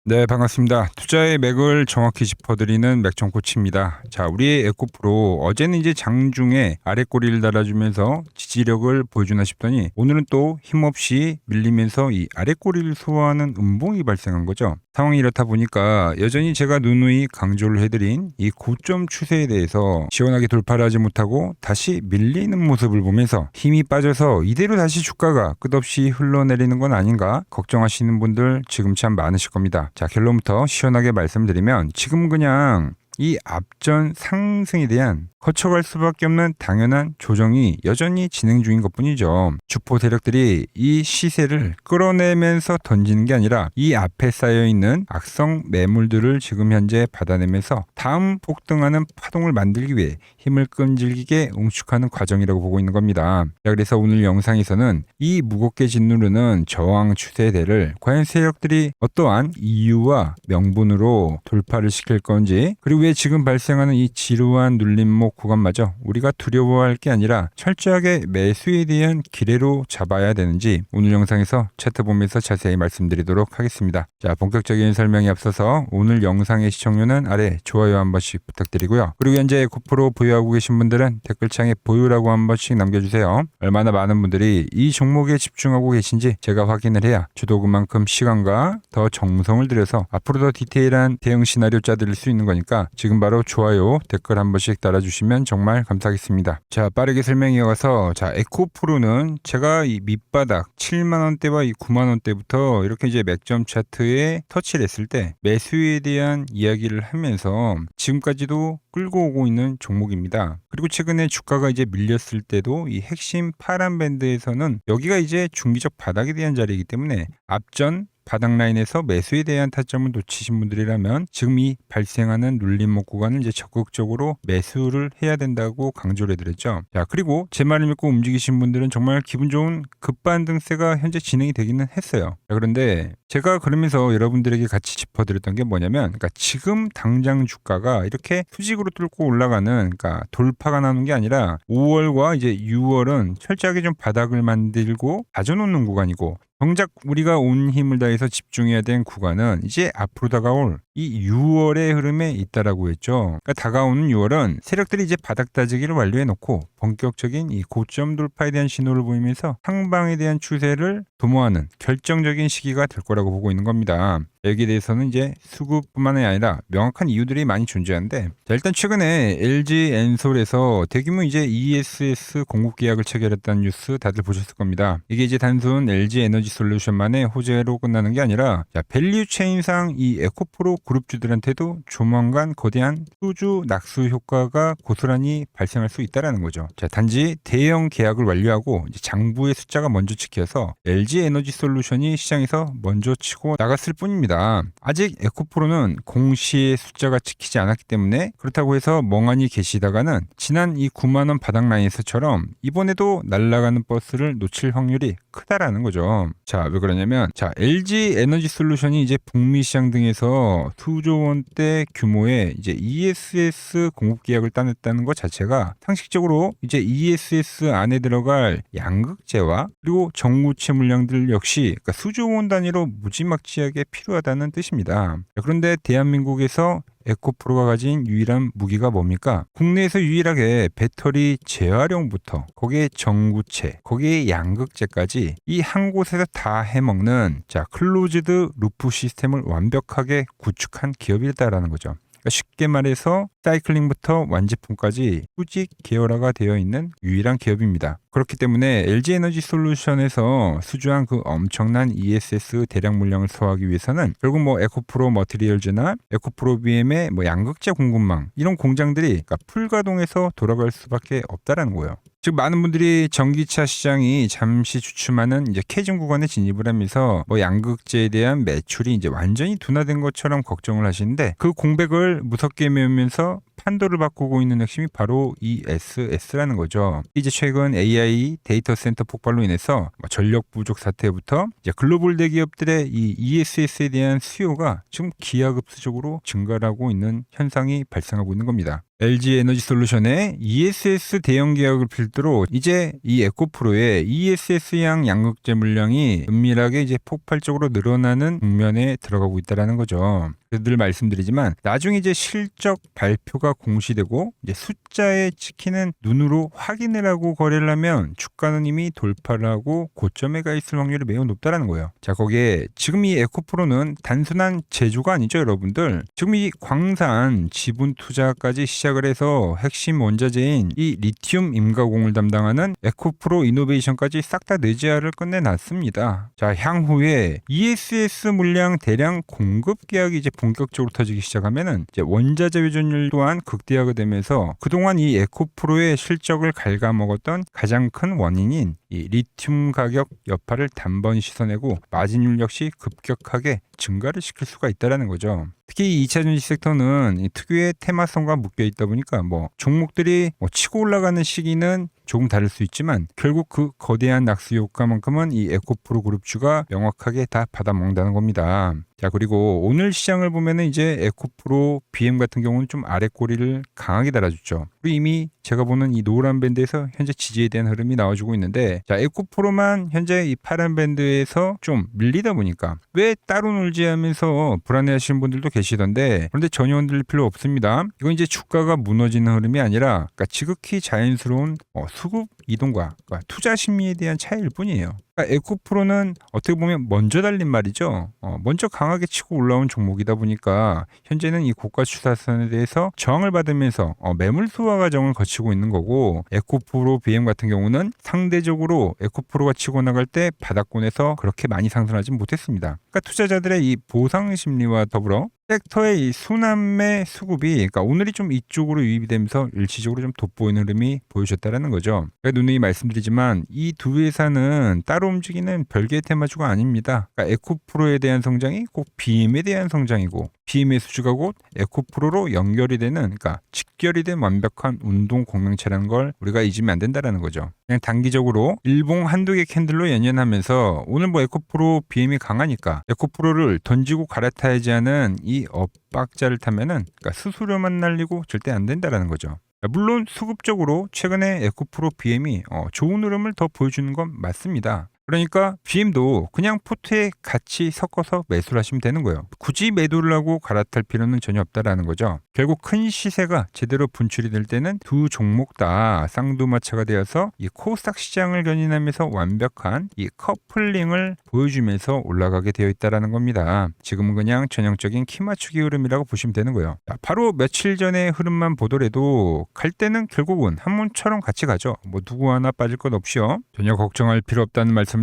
네, 반갑습니다. 투자의 맥을 정확히 짚어드리는 맥정코치입니다. 자, 우리의 에코프로 어제는 이제 장중에 아래 꼬리를 달아주면서 지지력을 보여주나 싶더니 오늘은 또 힘없이 밀리면서 이 아래 꼬리를 소화하는 음봉이 발생한 거죠. 상황이 이렇다 보니까 여전히 제가 누누이 강조를 해드린 이 고점 추세에 대해서 시원하게 돌파를 하지 못하고 다시 밀리는 모습을 보면서 힘이 빠져서 이대로 다시 주가가 끝없이 흘러내리는 건 아닌가 걱정하시는 분들 지금 참 많으실 겁니다. 자, 결론부터 시원하게 말씀드리면 지금 그냥 이 앞전 상승에 대한 거쳐갈 수밖에 없는 당연한 조정이 여전히 진행 중인 것뿐이죠. 주포 세력들이 이 시세를 끌어내면서 던지는 게 아니라 이 앞에 쌓여있는 악성 매물들을 지금 현재 받아내면서 다음 폭등하는 파동을 만들기 위해 힘을 끈질기게 응축하는 과정이라고 보고 있는 겁니다. 자, 그래서 오늘 영상에서는 이 무겁게 짓누르는 저항 추세대를 과연 세력들이 어떠한 이유와 명분으로 돌파를 시킬 건지, 그리고 왜 지금 발생하는 이 지루한 눌림목 구간마저 우리가 두려워할 게 아니라 철저하게 매수에 대한 기회로 잡아야 되는지 오늘 영상에서 차트 보면서 자세히 말씀드리도록 하겠습니다. 자, 본격적인 설명에 앞서서 오늘 영상의 시청료는 아래 좋아요 한 번씩 부탁드리고요. 그리고 현재 에코프로 보유하고 계신 분들은 댓글창에 보유라고 한 번씩 남겨주세요. 얼마나 많은 분들이 이 종목에 집중하고 계신지 제가 확인을 해야 저도 그만큼 시간과 더 정성을 들여서 앞으로 더 디테일한 대응 시나리오 짜드릴 수 있는 거니까 지금 바로 좋아요, 댓글 한 번씩 달아주시면 정말 감사하겠습니다. 자, 빠르게 설명 이어가서, 자, 에코프로는 제가 이 밑바닥 7만원대와 이 9만원대부터 이렇게 이제 맥점 차트에 터치를 했을 때 매수에 대한 이야기를 하면서 지금까지도 끌고 오고 있는 종목입니다. 그리고 최근에 주가가 이제 밀렸을 때도 이 핵심 파란 밴드에서는 여기가 이제 중기적 바닥에 대한 자리이기 때문에 앞전 바닥 라인에서 매수에 대한 타점을 놓치신 분들이라면 지금 이 발생하는 눌림목 구간을 이제 적극적으로 매수를 해야 된다고 강조를 해드렸죠. 자, 그리고 제 말을 믿고 움직이신 분들은 정말 기분 좋은 급반등세가 현재 진행이 되기는 했어요. 자, 그런데 제가 그러면서 여러분들에게 같이 짚어드렸던 게 뭐냐면, 그러니까 지금 당장 주가가 이렇게 수직으로 뚫고 올라가는, 그러니까 돌파가 나오는 게 아니라 5월과 이제 6월은 철저하게 좀 바닥을 만들고 다져놓는 구간이고, 정작 우리가 온 힘을 다해서 집중해야 된 구간은 이제 앞으로 다가올 이 6월의 흐름에 있다라고 했죠. 그러니까 다가오는 6월은 세력들이 이제 바닥 다지기를 완료해 놓고 본격적인 이 고점 돌파에 대한 신호를 보이면서 상방에 대한 추세를 도모하는 결정적인 시기가 될 거라고 보고 있는 겁니다. 여기에 대해서는 이제 수급뿐만이 아니라 명확한 이유들이 많이 존재하는데, 자, 일단 최근에 LG 엔솔에서 대규모 이제 ESS 공급 계약을 체결했다는 뉴스 다들 보셨을 겁니다. 이게 이제 단순 LG 에너지 솔루션만의 호재로 끝나는 게 아니라, 자, 밸류 체인상 이 에코프로 그룹주들한테도 조만간 거대한 수주 낙수 효과가 고스란히 발생할 수 있다라는 거죠. 자, 단지 대형 계약을 완료하고 이제 장부의 숫자가 먼저 찍혀서 LG 에너지 솔루션이 시장에서 먼저 치고 나갔을 뿐입니다. 아직 에코프로는 공시의 숫자가 찍히지 않았기 때문에 그렇다고 해서 멍하니 계시다가는 지난 이 9만원 바닥 라인에서처럼 이번에도 날아가는 버스를 놓칠 확률이 크다라는 거죠. 자, 왜 그러냐면, 자, LG 에너지 솔루션이 이제 북미 시장 등에서 수조 원대 규모의 이제 ESS 공급 계약을 따냈다는 것 자체가 상식적으로 이제 ESS 안에 들어갈 양극재와 그리고 전구체 물량들 역시 그러니까 수조 원 단위로 무지막지하게 필요하다는 뜻입니다. 그런데 대한민국에서 에코프로가 가진 유일한 무기가 뭡니까? 국내에서 유일하게 배터리 재활용부터 거기에 전구체, 거기에 양극재까지 이 한 곳에서 다 해먹는, 자, 클로즈드 루프 시스템을 완벽하게 구축한 기업이다라는 거죠. 그러니까 쉽게 말해서 사이클링부터 완제품까지 수직 계열화가 되어 있는 유일한 기업입니다. 그렇기 때문에 LG 에너지 솔루션에서 수주한 그 엄청난 ESS 대량 물량을 소화하기 위해서는 결국 뭐 에코프로 머티리얼즈나 에코프로 BM의 뭐 양극재 공급망 이런 공장들이 그러니까 풀가동해서 돌아갈 수밖에 없다라는 거예요. 즉, 많은 분들이 전기차 시장이 잠시 주춤하는 이제 캐즘 구간에 진입을 하면서 뭐 양극재에 대한 매출이 이제 완전히 둔화된 것처럼 걱정을 하시는데, 그 공백을 무섭게 메우면서 판도를 바꾸고 있는 핵심이 바로 ESS라는 거죠. 이제 최근 AI 데이터 센터 폭발로 인해서 전력 부족 사태부터 이제 글로벌 대기업들의 이 ESS에 대한 수요가 지금 기하급수적으로 증가하고 있는 현상이 발생하고 있는 겁니다. LG 에너지 솔루션의 ESS 대형 계약을 필두로 이제 이 에코프로의 ESS양 양극재 물량이 은밀하게 이제 폭발적으로 늘어나는 국면에 들어가고 있다라는 거죠. 늘 말씀드리지만 나중에 이제 실적 발표가 공시되고 이제 숫자에 찍히는 눈으로 확인을 하고 거래를 하면 주가는 이미 돌파를 하고 고점에 가 있을 확률이 매우 높다라는 거예요. 자, 거기에 지금 이 에코프로는 단순한 제조가 아니죠, 여러분들. 지금 이 광산 지분 투자까지 시작을 해서 핵심 원자재인 이 리튬 임가공을 담당하는 에코프로 이노베이션까지 싹 다 내재화를 끝내놨습니다. 자, 향후에 ESS 물량 대량 공급 계약이 이제 본격적으로 터지기 시작하면은 이제 원자재 회전율 또한 극대화가 되면서 그동안 이 에코프로의 실적을 갉아먹었던 가장 큰 원인인 이 리튬 가격 여파를 단번에 씻어내고 마진율 역시 급격하게 증가를 시킬 수가 있다라는 거죠. 특히 이 2차 전지 섹터는 이 특유의 테마성과 묶여 있다 보니까 종목들이 치고 올라가는 시기는 조금 다를 수 있지만 결국 그 거대한 낙수 효과만큼은 이 에코프로 그룹주가 명확하게 다 받아먹는다는 겁니다. 자, 그리고 오늘 시장을 보면은 이제 에코프로 BM 같은 경우는 좀 아래 꼬리를 강하게 달아줬죠. 그리고 이미 제가 보는 이 노란 밴드에서 현재 지지에 대한 흐름이 나와주고 있는데, 자, 에코프로만 현재 이 파란 밴드에서 좀 밀리다 보니까 왜 따로 놀지 하면서 불안해하시는 분들도 계시던데, 그런데 전혀 흔들릴 필요 없습니다. 이건 이제 주가가 무너지는 흐름이 아니라 그러니까 지극히 자연스러운 수급 이동과 그러니까 투자 심리에 대한 차이일 뿐이에요. 그러니까 에코프로는 어떻게 보면 먼저 달린 말이죠. 먼저 강하게 치고 올라온 종목이다 보니까 현재는 이 고가 추세선에 대해서 저항을 받으면서 매물 소화 과정을 거치고 있는 거고, 에코프로 BM 같은 경우는 상대적으로 에코프로가 치고 나갈 때 바닥권에서 그렇게 많이 상승하지 못했습니다. 그러니까 투자자들의 이 보상 심리와 더불어 섹터의 이 순환매 수급이 그러니까 오늘이 좀 이쪽으로 유입이 되면서 일시적으로 좀 돋보이는 흐름이 보여줬다라는 거죠. 누누이 말씀드리지만 이 두 회사는 따로 움직이는 별개의 테마주가 아닙니다. 그러니까 에코프로에 대한 성장이 꼭 BM에 대한 성장이고, BM의 수주가 곧 에코프로로 연결이 되는, 그러니까 직결이 된 완벽한 운동 공명체라는 걸 우리가 잊으면 안 된다라는 거죠. 그냥 단기적으로 일봉 한두 개 캔들로 연연하면서 오늘 에코프로 BM이 강하니까 에코프로를 던지고 갈아타야지 하는 이 엇박자를 타면은 그러니까 수수료만 날리고 절대 안 된다라는 거죠. 물론 수급적으로 최근에 에코프로 BM이 좋은 흐름을 더 보여주는 건 맞습니다. 그러니까 BM도 그냥 포트에 같이 섞어서 매수를 하시면 되는 거예요. 굳이 매도를 하고 갈아탈 필요는 전혀 없다라는 거죠. 결국 큰 시세가 제대로 분출이 될 때는 두 종목 다 쌍두마차가 되어서 이 코스닥 시장을 견인하면서 완벽한 이 커플링을 보여주면서 올라가게 되어 있다라는 겁니다. 지금은 그냥 전형적인 키 맞추기 흐름이라고 보시면 되는 거예요. 바로 며칠 전의 흐름만 보더라도 갈 때는 결국은 한문처럼 같이 가죠. 누구 하나 빠질 것 없이요. 전혀 걱정할 필요 없다는 말씀드리고,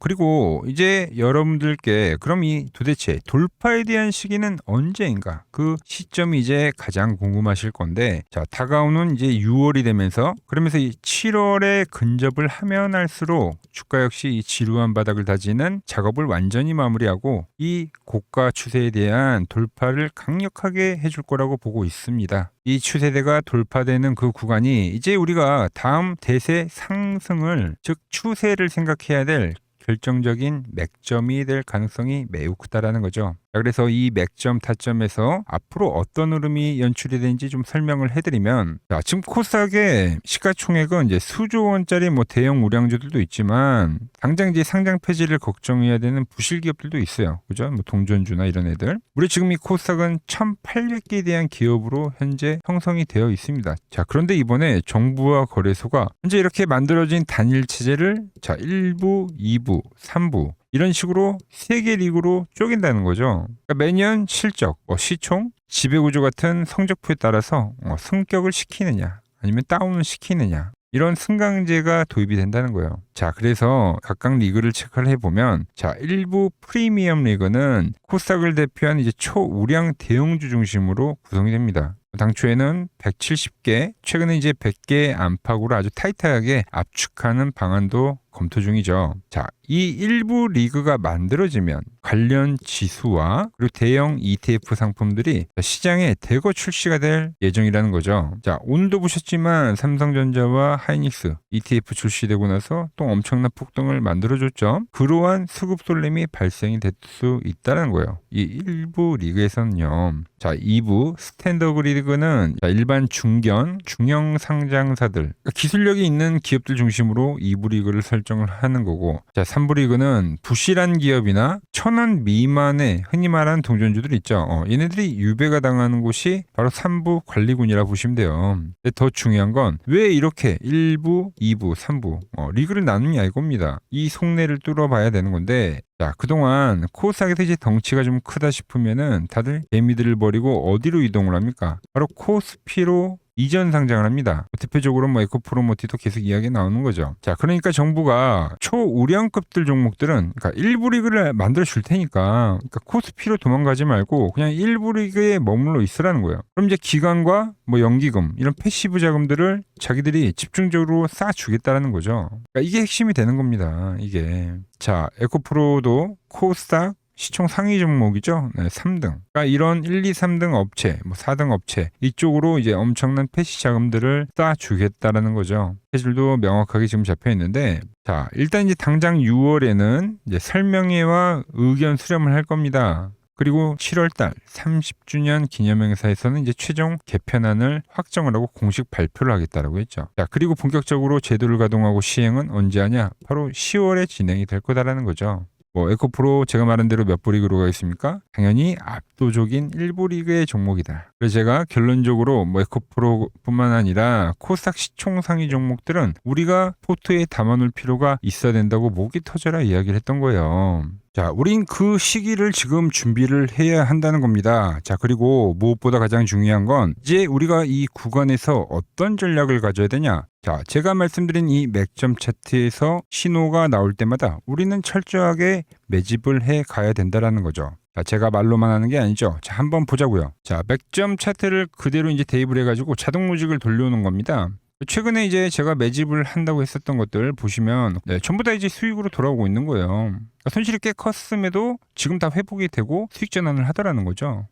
그리고 이제 여러분들께 그럼 이 도대체 돌파에 대한 시기는 언제인가, 그 시점이 이제 가장 궁금하실 건데, 자, 다가오는 이제 6월이 되면서 그러면서 이 7월에 근접을 하면 할수록 주가 역시 이 지루한 바닥을 다지는 작업을 완전히 마무리하고 이 고가 추세에 대한 돌파를 강력하게 해줄 거라고 보고 있습니다. 이 추세대가 돌파되는 그 구간이 이제 우리가 다음 대세 상승을, 즉 추세를 생각해야 될 결정적인 맥점이 될 가능성이 매우 크다라는 거죠. 그래서 이 맥점 타점에서 앞으로 어떤 흐름이 연출이 되는지 좀 설명을 해드리면, 자, 지금 코스닥의 시가총액은 이제 수조 원짜리 대형 우량주들도 있지만 당장 이제 상장 폐지를 걱정해야 되는 부실 기업들도 있어요. 그죠? 동전주나 이런 애들. 우리 지금 이 코스닥은 1,800개에 대한 기업으로 현재 형성이 되어 있습니다. 자, 그런데 이번에 정부와 거래소가 현재 이렇게 만들어진 단일 체제를 1부, 2부, 3부 이런 식으로 3개 리그로 쪼갠다는 거죠. 그러니까 매년 실적, 시총, 지배구조 같은 성적표에 따라서 승격을 시키느냐 아니면 다운을 시키느냐, 이런 승강제가 도입이 된다는 거예요. 자, 그래서 각각 리그를 체크를 해보면, 자, 1부 프리미엄 리그는 코스닥을 대표한 이제 초우량 대형주 중심으로 구성이 됩니다. 당초에는 170개, 최근에 이제 100개 안팎으로 아주 타이트하게 압축하는 방안도 검토 중이죠. 자, 이 일부 리그가 만들어지면 관련 지수와 그리고 대형 ETF 상품들이 시장에 대거 출시가 될 예정이라는 거죠. 자, 오늘도 보셨지만 삼성전자와 하이닉스 ETF 출시되고 나서 또 엄청난 폭등을 만들어줬죠. 그러한 수급 쏠림이 발생이 될 수 있다는 거예요. 이 일부 리그에서는요. 자, 2부 스탠더드 리그는 일반 중견, 중형 상장사들, 그러니까 기술력이 있는 기업들 중심으로 2부 리그를 설정을 하는 거고, 자, 3부 리그는 부실한 기업이나 1,000원 미만의 흔히 말하는 동전주들 있죠. 얘네들이 유배가 당하는 곳이 바로 3부 관리군이라 보시면 돼요. 근데 더 중요한 건 왜 이렇게 1부, 2부, 3부 리그를 나누냐 이겁니다. 이 속내를 뚫어봐야 되는 건데, 자, 그동안 코스닥에서 이제 덩치가 좀 크다 싶으면은 다들 개미들을 버리고 어디로 이동을 합니까? 바로 코스피로 이전 상장을 합니다. 대표적으로 에코프로모티도 계속 이야기 나오는 거죠. 자, 그러니까 정부가 초우량급들 종목들은 그러니까 1부 리그를 만들어 줄 테니까 코스피로 도망가지 말고 그냥 1부 리그에 머물러 있으라는 거예요. 그럼 이제 기관과 연기금 이런 패시브 자금들을 자기들이 집중적으로 쌓아주겠다라는 거죠. 그러니까 이게 핵심이 되는 겁니다. 이게. 자, 에코프로도 코스닥 시총 상위 종목이죠. 네, 3등. 그러니까 이런 1, 2, 3등 업체, 4등 업체 이쪽으로 이제 엄청난 패시 자금들을 쌓아주겠다라는 거죠. 사실도 명확하게 지금 잡혀 있는데, 자, 일단 이제 당장 6월에는 이제 설명회와 의견 수렴을 할 겁니다. 그리고 7월달 30주년 기념행사에서는 이제 최종 개편안을 확정을 하고 공식 발표를 하겠다라고 했죠. 자, 그리고 본격적으로 제도를 가동하고 시행은 언제 하냐? 바로 10월에 진행이 될 거다라는 거죠. 에코프로 제가 말한 대로 몇 부 리그로 가겠습니까? 당연히 압도적인 1부 리그의 종목이다. 그래서 제가 결론적으로 에코프로뿐만 아니라 코스닥 시총 상위 종목들은 우리가 포트에 담아놓을 필요가 있어야 된다고 목이 터져라 이야기를 했던 거예요. 자, 우린 그 시기를 지금 준비를 해야 한다는 겁니다. 자, 그리고 무엇보다 가장 중요한 건 이제 우리가 이 구간에서 어떤 전략을 가져야 되냐? 자, 제가 말씀드린 이 맥점 차트에서 신호가 나올 때마다 우리는 철저하게 매집을 해 가야 된다라는 거죠. 자, 제가 말로만 하는 게 아니죠. 자, 한번 보자고요. 자, 맥점 차트를 그대로 이제 대입을 해가지고 자동 로직을 돌려오는 겁니다. 최근에 이제 제가 매집을 한다고 했었던 것들 보시면 전부 다 이제 수익으로 돌아오고 있는 거예요. 그러니까 손실이 꽤 컸음에도 지금 다 회복이 되고 수익 전환을 하더라는 거죠.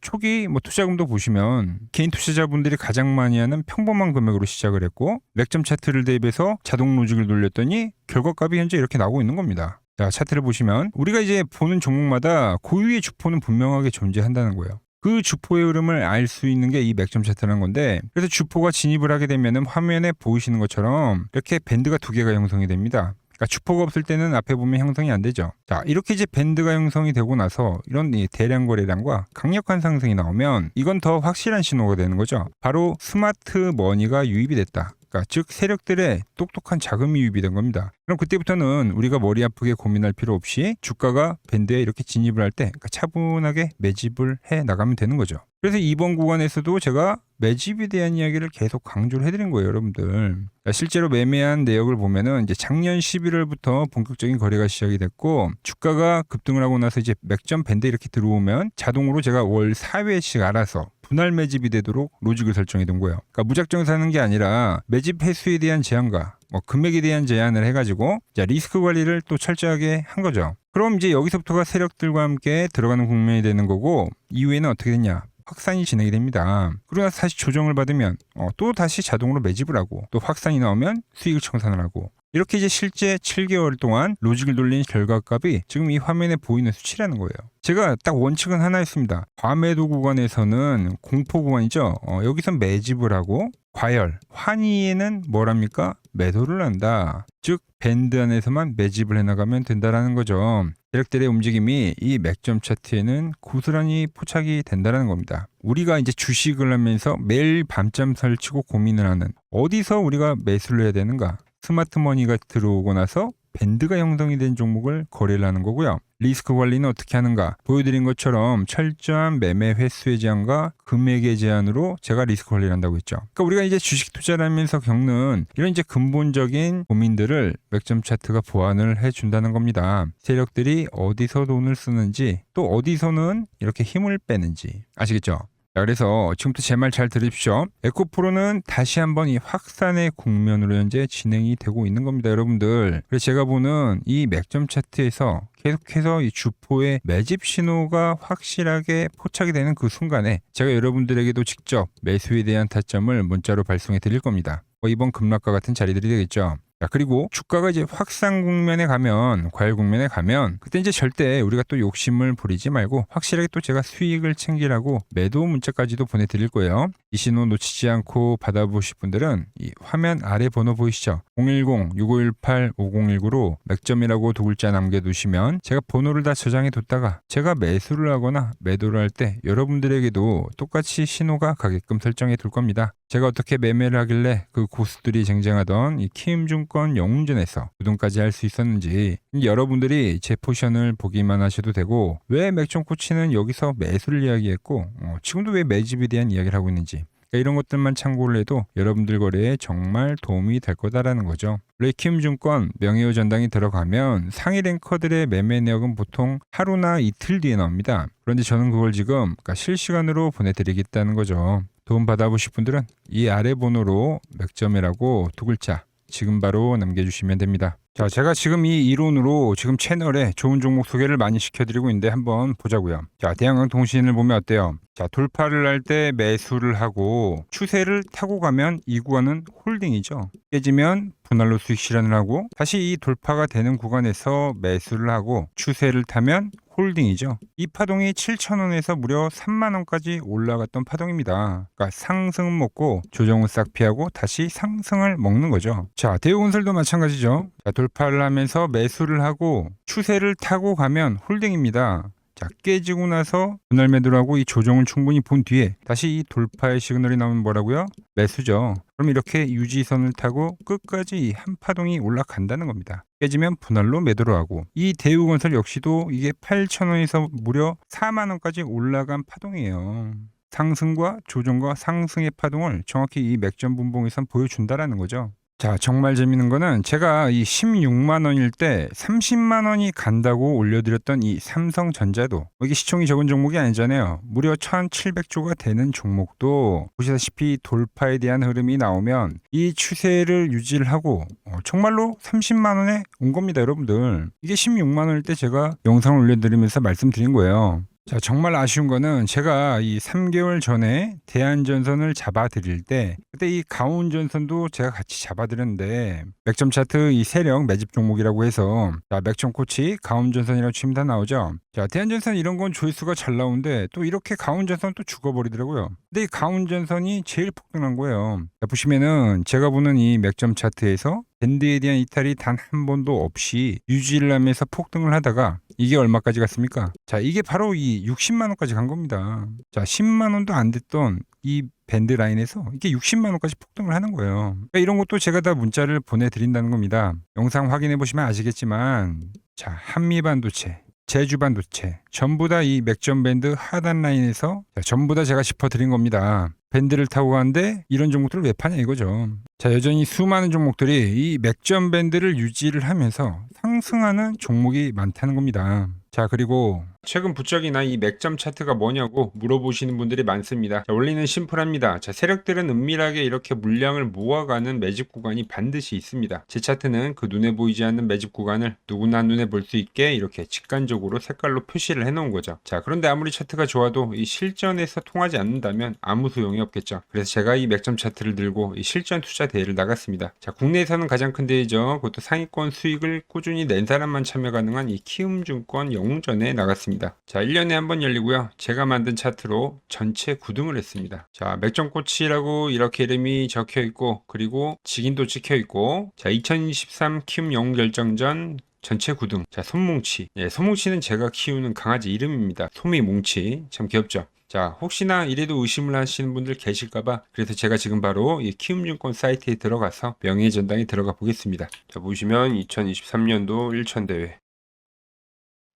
초기 투자금도 보시면 개인 투자자분들이 가장 많이 하는 평범한 금액으로 시작을 했고 맥점 차트를 대입해서 자동 로직을 돌렸더니 결과값이 현재 이렇게 나오고 있는 겁니다. 자, 차트를 보시면 우리가 이제 보는 종목마다 고유의 주포는 분명하게 존재한다는 거예요. 그 주포의 흐름을 알 수 있는 게 이 맥점 차트라는 건데, 그래서 주포가 진입을 하게 되면은 화면에 보이시는 것처럼 이렇게 밴드가 두 개가 형성이 됩니다. 그러니까 주포가 없을 때는 앞에 보면 형성이 안 되죠. 자, 이렇게 이제 밴드가 형성이 되고 나서 이런 대량 거래량과 강력한 상승이 나오면 이건 더 확실한 신호가 되는 거죠. 바로 스마트 머니가 유입이 됐다. 그러니까 즉 세력들의 똑똑한 자금이 유입이 된 겁니다. 그럼 그때부터는 우리가 머리 아프게 고민할 필요 없이 주가가 밴드에 이렇게 진입을 할 때 차분하게 매집을 해 나가면 되는 거죠. 그래서 이번 구간에서도 제가 매집에 대한 이야기를 계속 강조를 해드린 거예요, 여러분들. 실제로 매매한 내역을 보면은 이제 작년 11월부터 본격적인 거래가 시작이 됐고 주가가 급등을 하고 나서 이제 맥점 밴드에 이렇게 들어오면 자동으로 제가 월 4회씩 알아서 분할 매집이 되도록 로직을 설정해 둔 거예요. 그러니까 무작정 사는 게 아니라 매집 횟수에 대한 제한과 금액에 대한 제한을 해가지고 리스크 관리를 또 철저하게 한 거죠. 그럼 이제 여기서부터가 세력들과 함께 들어가는 국면이 되는 거고 이후에는 어떻게 됐냐? 확산이 진행이 됩니다. 그러고 나서 다시 조정을 받으면 또 다시 자동으로 매집을 하고 또 확산이 나오면 수익을 청산을 하고 이렇게 이제 실제 7개월 동안 로직을 돌린 결과값이 지금 이 화면에 보이는 수치라는 거예요. 제가 딱 원칙은 하나 있습니다. 과매도 구간에서는 공포 구간이죠. 여기서 매집을 하고 과열, 환희에는 뭐랍니까? 매도를 한다. 즉 밴드 안에서만 매집을 해나가면 된다라는 거죠. 세력들의 움직임이 이 맥점 차트에는 고스란히 포착이 된다는 겁니다. 우리가 이제 주식을 하면서 매일 밤잠 설치고 고민을 하는 어디서 우리가 매수를 해야 되는가? 스마트머니가 들어오고 나서 밴드가 형성이 된 종목을 거래를 하는 거고요. 리스크 관리는 어떻게 하는가? 보여드린 것처럼 철저한 매매 횟수의 제한과 금액의 제한으로 제가 리스크 관리를 한다고 했죠. 그러니까 우리가 이제 주식 투자를 하면서 겪는 이런 이제 근본적인 고민들을 맥점 차트가 보완을 해준다는 겁니다. 세력들이 어디서 돈을 쓰는지 또 어디서는 이렇게 힘을 빼는지 아시겠죠? 자, 그래서 지금부터 제 말 잘 들으십시오. 에코프로는 다시 한번 이 확산의 국면으로 현재 진행이 되고 있는 겁니다, 여러분들. 그래서 제가 보는 이 맥점 차트에서 계속해서 이 주포의 매집 신호가 확실하게 포착이 되는 그 순간에 제가 여러분들에게도 직접 매수에 대한 타점을 문자로 발송해 드릴 겁니다. 이번 급락과 같은 자리들이 되겠죠. 자, 그리고 주가가 이제 확산 국면에 가면, 과열 국면에 가면, 그때 이제 절대 우리가 또 욕심을 부리지 말고 확실하게 또 제가 수익을 챙기라고 매도 문자까지도 보내드릴 거예요. 이 신호 놓치지 않고 받아보실 분들은 이 화면 아래 번호 보이시죠? 010-6518-5019로 맥점이라고 두 글자 남겨두시면 제가 번호를 다 저장해 뒀다가 제가 매수를 하거나 매도를 할 때 여러분들에게도 똑같이 신호가 가게끔 설정해 둘 겁니다. 제가 어떻게 매매를 하길래 그 고수들이 쟁쟁하던 이 키움증권 영웅전에서 우등까지 할 수 있었는지 여러분들이 제 포션을 보기만 하셔도 되고 왜 맥점 코치는 여기서 매수를 이야기했고 지금도 왜 매집에 대한 이야기를 하고 있는지 이런 것들만 참고를 해도 여러분들 거래에 정말 도움이 될 거다라는 거죠. 키움증권 명예호 전당이 들어가면 상위 랭커들의 매매 내역은 보통 하루나 이틀 뒤에 나옵니다. 그런데 저는 그걸 지금 실시간으로 보내드리겠다는 거죠. 도움 받아보실 분들은 이 아래 번호로 맥점이라고 두 글자 지금 바로 남겨주시면 됩니다. 자, 제가 지금 이 이론으로 지금 채널에 좋은 종목 소개를 많이 시켜드리고 있는데 한번 보자고요. 자, 대한항공통신을 보면 어때요? 자, 돌파를 할 때 매수를 하고 추세를 타고 가면 이 구간은 홀딩이죠. 깨지면 분할로 수익 실현을 하고 다시 이 돌파가 되는 구간에서 매수를 하고 추세를 타면 홀딩이죠. 이 파동이 7,000원에서 무려 3만원까지 올라갔던 파동입니다. 그러니까 상승은 먹고 조정은 싹 피하고 다시 상승을 먹는 거죠. 자, 대우건설도 마찬가지죠. 자, 돌파를 하면서 매수를 하고 추세를 타고 가면 홀딩입니다. 자, 깨지고 나서 분할 매도를 하고 이 조정을 충분히 본 뒤에 다시 이 돌파의 시그널이 나오면 뭐라고요? 매수죠. 그럼 이렇게 유지선을 타고 끝까지 이 한 파동이 올라간다는 겁니다. 깨지면 분할로 매도를 하고 이 대우건설 역시도 이게 8,000원에서 무려 4만원까지 올라간 파동이에요. 상승과 조정과 상승의 파동을 정확히 이 맥점 분봉에선 보여준다라는 거죠. 자, 정말 재밌는 거는 제가 이 16만 원일 때 30만 원이 간다고 올려드렸던 이 삼성전자도 이게 시총이 적은 종목이 아니잖아요. 무려 1,700조가 되는 종목도 보시다시피 돌파에 대한 흐름이 나오면 이 추세를 유지를 하고 정말로 30만 원에 온 겁니다, 여러분들. 이게 16만 원일 때 제가 영상을 올려드리면서 말씀드린 거예요. 자, 정말 아쉬운 거는 제가 이 3개월 전에 대한전선을 잡아드릴 때 그때 이 가온전선도 제가 같이 잡아드렸는데 맥점 차트 이 세력 매집 종목이라고 해서 자, 맥점 코치 가온전선이라고 치면 다 나오죠. 자, 대한전선 이런 건 조회수가 잘 나오는데 또 이렇게 가온전선 또 죽어버리더라고요. 근데 이 가온전선이 제일 폭등한 거예요. 자, 보시면은 제가 보는 이 맥점 차트에서 밴드에 대한 이탈이 단 한 번도 없이 유지를 하면서 폭등을 하다가 이게 얼마까지 갔습니까? 자, 이게 바로 이 60만 원까지 간 겁니다. 자, 10만 원도 안 됐던 이 밴드 라인에서 이게 60만 원까지 폭등을 하는 거예요. 그러니까 이런 것도 제가 다 문자를 보내드린다는 겁니다. 영상 확인해 보시면 아시겠지만 자, 한미반도체, 제주반도체 전부 다 이 맥점 밴드 하단 라인에서 전부 다 제가 짚어드린 겁니다. 밴드를 타고 가는데 이런 종목들을 왜 파냐 이거죠. 자, 여전히 수많은 종목들이 이 맥점 밴드를 유지를 하면서 상승하는 종목이 많다는 겁니다. 자, 그리고 최근 부쩍이나 이 맥점 차트가 뭐냐고 물어보시는 분들이 많습니다. 자, 원리는 심플합니다. 자, 세력들은 은밀하게 이렇게 물량을 모아가는 매집 구간이 반드시 있습니다. 제 차트는 그 눈에 보이지 않는 매집 구간을 누구나 눈에 볼 수 있게 이렇게 직관적으로 색깔로 표시를 해놓은 거죠. 자, 그런데 아무리 차트가 좋아도 이 실전에서 통하지 않는다면 아무 소용이 없겠죠. 그래서 제가 이 맥점 차트를 들고 이 실전 투자 대회를 나갔습니다. 자, 국내에서는 가장 큰 대회죠. 그것도 상위권 수익을 꾸준히 낸 사람만 참여 가능한 이 키움증권 영웅전에 나갔습니다. 자, 1년에 한 번 열리고요. 제가 만든 차트로 전체 9등을 했습니다. 자, 맥점코치라고 이렇게 이름이 적혀 있고 그리고 직인도 찍혀 있고 자, 2023 키움 영웅 결정전 전체 9등. 자, 솜뭉치. 예, 솜뭉치는 제가 키우는 강아지 이름입니다. 솜이뭉치. 참 귀엽죠? 자, 혹시나 이래도 의심을 하시는 분들 계실까봐 그래서 제가 지금 바로 이 키움증권 사이트에 들어가서 명예의 전당에 들어가 보겠습니다. 자, 보시면 2023년도 1천대회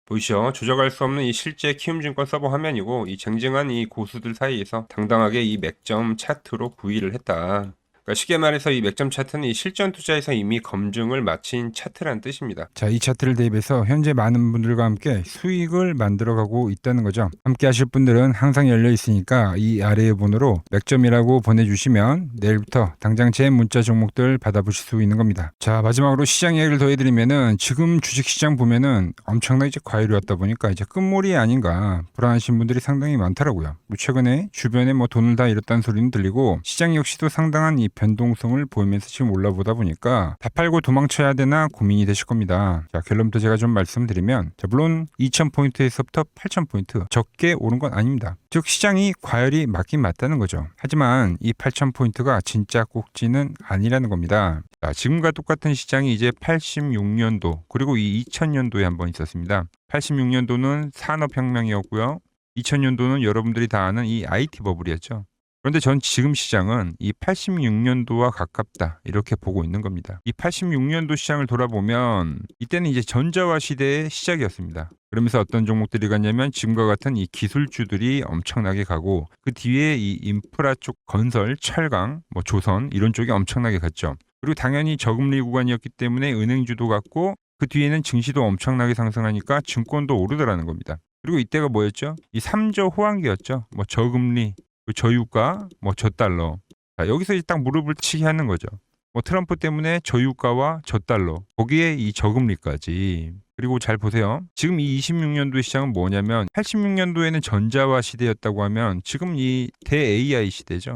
보이시죠? 조작할 수 없는 이 실제 키움증권 서버 화면이고 이 쟁쟁한 이 고수들 사이에서 당당하게 이 맥점 차트로 구위를 했다. 그러니까 쉽게 말해서 이 맥점 차트는 이 실전 투자에서 이미 검증을 마친 차트라는 뜻입니다. 자, 이 차트를 대입해서 현재 많은 분들과 함께 수익을 만들어가고 있다는 거죠. 함께 하실 분들은 항상 열려 있으니까 이 아래의 번호로 맥점이라고 보내주시면 내일부터 당장 제 문자 종목들 받아보실 수 있는 겁니다. 자, 마지막으로 시장 이야기를 더 해드리면은 지금 주식시장 보면은 엄청나게 이제 과열이 왔다 보니까 이제 끝물이 아닌가 불안하신 분들이 상당히 많더라고요. 최근에 주변에 뭐 돈을 다 잃었다는 소리는 들리고 시장 역시도 상당한 이 변동성을 보이면서 지금 올라보다 보니까 다 팔고 도망쳐야 되나 고민이 되실 겁니다. 자, 결론부터 제가 좀 말씀드리면, 자, 물론 2000포인트에서부터 8000포인트 적게 오른 건 아닙니다. 즉 시장이 과열이 맞긴 맞다는 거죠. 하지만 이 8000포인트가 진짜 꼭지는 아니라는 겁니다. 자, 지금과 똑같은 시장이 이제 86년도 그리고 이 2000년도에 한번 있었습니다. 86년도는 산업혁명이었고요. 2000년도는 여러분들이 다 아는 이 IT 버블이었죠. 그런데 전 지금 시장은 이 86년도와 가깝다 이렇게 보고 있는 겁니다. 이 86년도 시장을 돌아보면 이때는 이제 전자화 시대의 시작이었습니다. 그러면서 어떤 종목들이 갔냐면 지금과 같은 이 기술주들이 엄청나게 가고 그 뒤에 이 인프라 쪽 건설, 철강, 뭐 조선 이런 쪽이 엄청나게 갔죠. 그리고 당연히 저금리 구간이었기 때문에 은행주도 갔고 그 뒤에는 증시도 엄청나게 상승하니까 증권도 오르더라는 겁니다. 그리고 이때가 뭐였죠? 이 3조 호황기였죠. 뭐 저금리, 저유가, 뭐 저달러. 자, 여기서 이제 딱 무릎을 치게 하는 거죠. 뭐 트럼프 때문에 저유가와 저달러, 거기에 이 저금리까지. 그리고 잘 보세요. 지금 이 26년도 시장은 뭐냐면 86년도에는 전자화 시대였다고 하면 지금 이 대 AI 시대죠.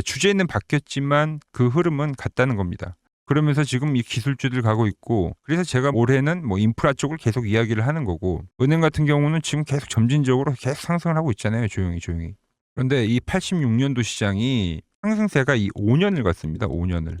주제는 바뀌었지만 그 흐름은 같다는 겁니다. 그러면서 지금 이 기술주들 가고 있고, 그래서 제가 올해는 뭐 인프라 쪽을 계속 이야기를 하는 거고, 은행 같은 경우는 지금 계속 점진적으로 계속 상승을 하고 있잖아요. 조용히. 그런데 이 86년도 시장이 상승세가 이 5년을 갔습니다. 5년을.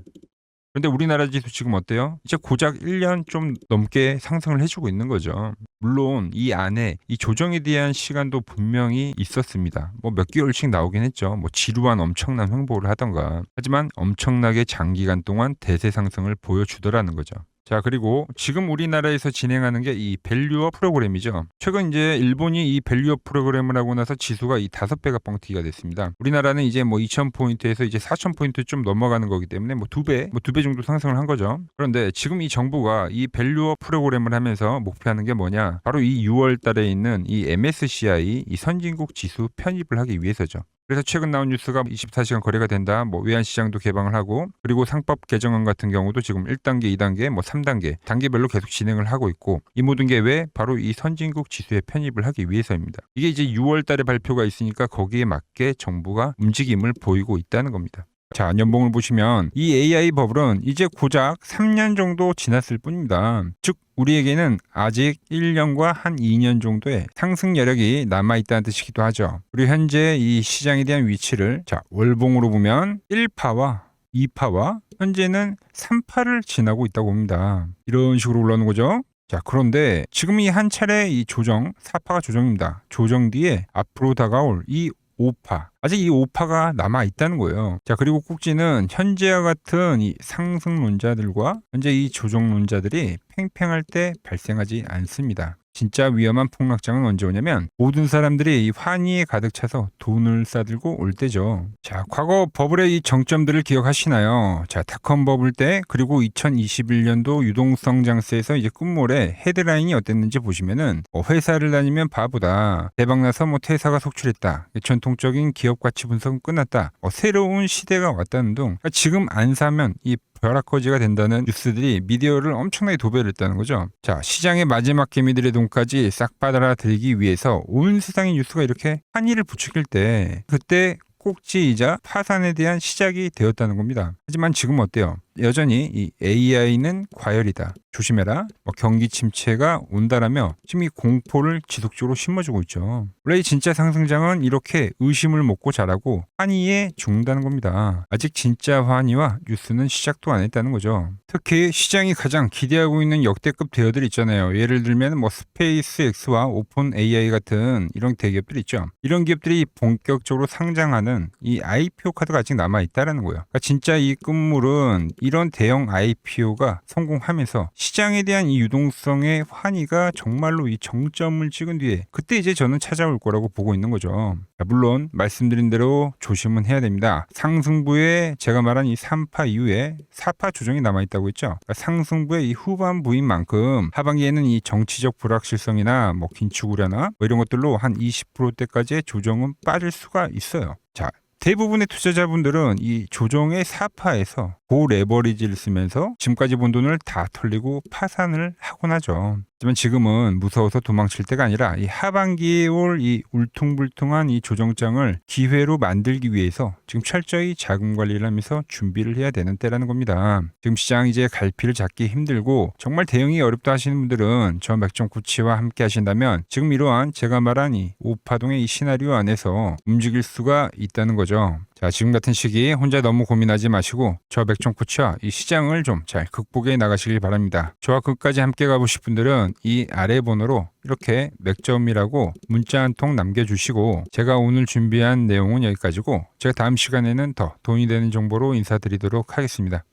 그런데 우리나라 지수 지금 어때요? 이제 고작 1년 좀 넘게 상승을 해주고 있는 거죠. 물론 이 안에 이 조정에 대한 시간도 분명히 있었습니다. 뭐 몇 개월씩 나오긴 했죠. 뭐 지루한 엄청난 횡보를 하던가. 하지만 엄청나게 장기간 동안 대세 상승을 보여주더라는 거죠. 자, 그리고 지금 우리나라에서 진행하는 게 이 밸류업 프로그램이죠. 최근 이제 일본이 이 밸류업 프로그램을 하고 나서 지수가 이 5배가 뻥튀기가 됐습니다. 우리나라는 이제 뭐 2000포인트에서 이제 4000포인트 좀 넘어가는 거기 때문에 뭐 2배, 뭐 2배 정도 상승을 한 거죠. 그런데 지금 이 정부가 이 밸류업 프로그램을 하면서 목표하는 게 뭐냐? 바로 이 6월 달에 있는 이 MSCI 이 선진국 지수 편입을 하기 위해서죠. 그래서 최근 나온 뉴스가 24시간 거래가 된다. 뭐 외환시장도 개방을 하고, 그리고 상법 개정안 같은 경우도 지금 1단계, 2단계, 뭐 3단계 단계별로 계속 진행을 하고 있고, 이 모든 게 왜? 바로 이 선진국 지수에 편입을 하기 위해서입니다. 이게 이제 6월 달에 발표가 있으니까 거기에 맞게 정부가 움직임을 보이고 있다는 겁니다. 자, 연봉을 보시면 이 AI 버블은 이제 고작 3년 정도 지났을 뿐입니다. 즉 우리에게는 아직 1년과 한 2년 정도의 상승 여력이 남아있다는 뜻이기도 하죠. 그리고 현재 이 시장에 대한 위치를 자, 월봉으로 보면 1파와 2파와 현재는 3파를 지나고 있다고 봅니다. 이런 식으로 올라오는 거죠. 자, 그런데 지금 이 한 차례 이 조정, 4파가 조정입니다. 조정 뒤에 앞으로 다가올 이 5파. 아직 이 5파가 남아 있다는 거예요. 자, 그리고 꼭지는 현재와 같은 이 상승론자들과 현재 이 조정론자들이 팽팽할 때 발생하지 않습니다. 진짜 위험한 폭락장은 언제 오냐면 모든 사람들이 이 환희에 가득 차서 돈을 싸들고 올 때죠. 자, 과거 버블의 이 정점들을 기억하시나요? 자, 닷컴 버블 때 그리고 2021년도 유동성 장세에서 이제 끝물에 헤드라인이 어땠는지 보시면은 회사를 다니면 바보다. 대박나서 뭐 퇴사가 속출했다. 전통적인 기업 가치 분석은 끝났다. 새로운 시대가 왔다는 등 그러니까 지금 안 사면 이 벼락거지가 된다는 뉴스들이 미디어를 엄청나게 도배를 했다는 거죠. 자, 시장의 마지막 개미들의 돈까지 싹 빨아들이기 위해서 온 세상의 뉴스가 이렇게 한이를 부추길 때 그때 꼭지이자 파산에 대한 시작이 되었다는 겁니다. 하지만 지금 어때요? 여전히 이 AI는 과열이다. 조심해라. 경기 침체가 온다라며 지금 이 공포를 지속적으로 심어주고 있죠. 원래 진짜 상승장은 이렇게 의심을 먹고 자라고 환희에 죽는다는 겁니다. 아직 진짜 환희와 뉴스는 시작도 안 했다는 거죠. 특히 시장이 가장 기대하고 있는 역대급 대여들 있잖아요. 예를 들면 뭐 스페이스X와 오픈 AI 같은 이런 대기업들 있죠. 이런 기업들이 본격적으로 상장하는 이 IPO 카드가 아직 남아 있다라는 거예요. 그러니까 진짜 이 끝물은 이 이런 대형 IPO가 성공하면서 시장에 대한 이 유동성의 환희가 정말로 이 정점을 찍은 뒤에 그때 이제 저는 찾아올 거라고 보고 있는 거죠. 물론 말씀드린 대로 조심은 해야 됩니다. 상승부에 제가 말한 이 3파 이후에 4파 조정이 남아있다고 했죠. 상승부의 이 후반부인 만큼 하반기에는 이 정치적 불확실성이나 뭐 긴축 우려나 뭐 이런 것들로 한 20%대까지의 조정은 빠질 수가 있어요. 자, 대부분의 투자자분들은 이 조정의 4파에서 고레버리지를 쓰면서 지금까지 본 돈을 다 털리고 파산을 하곤 하죠. 하지만 지금은 무서워서 도망칠 때가 아니라 이 하반기에 올 이 울퉁불퉁한 이 조정장을 기회로 만들기 위해서 지금 철저히 자금 관리를 하면서 준비를 해야 되는 때라는 겁니다. 지금 시장 이제 갈피를 잡기 힘들고 정말 대응이 어렵다 하시는 분들은 저 맥정코치와 함께 하신다면 지금 이러한 제가 말한 이 5파동의 이 시나리오 안에서 움직일 수가 있다는 거죠. 자, 지금 같은 시기에 혼자 너무 고민하지 마시고 저 맥정코치와 이 시장을 좀 잘 극복해 나가시길 바랍니다. 저와 끝까지 함께 가보실 분들은 이 아래 번호로 이렇게 맥점이라고 문자 한 통 남겨주시고 제가 오늘 준비한 내용은 여기까지고 제가 다음 시간에는 더 돈이 되는 정보로 인사드리도록 하겠습니다.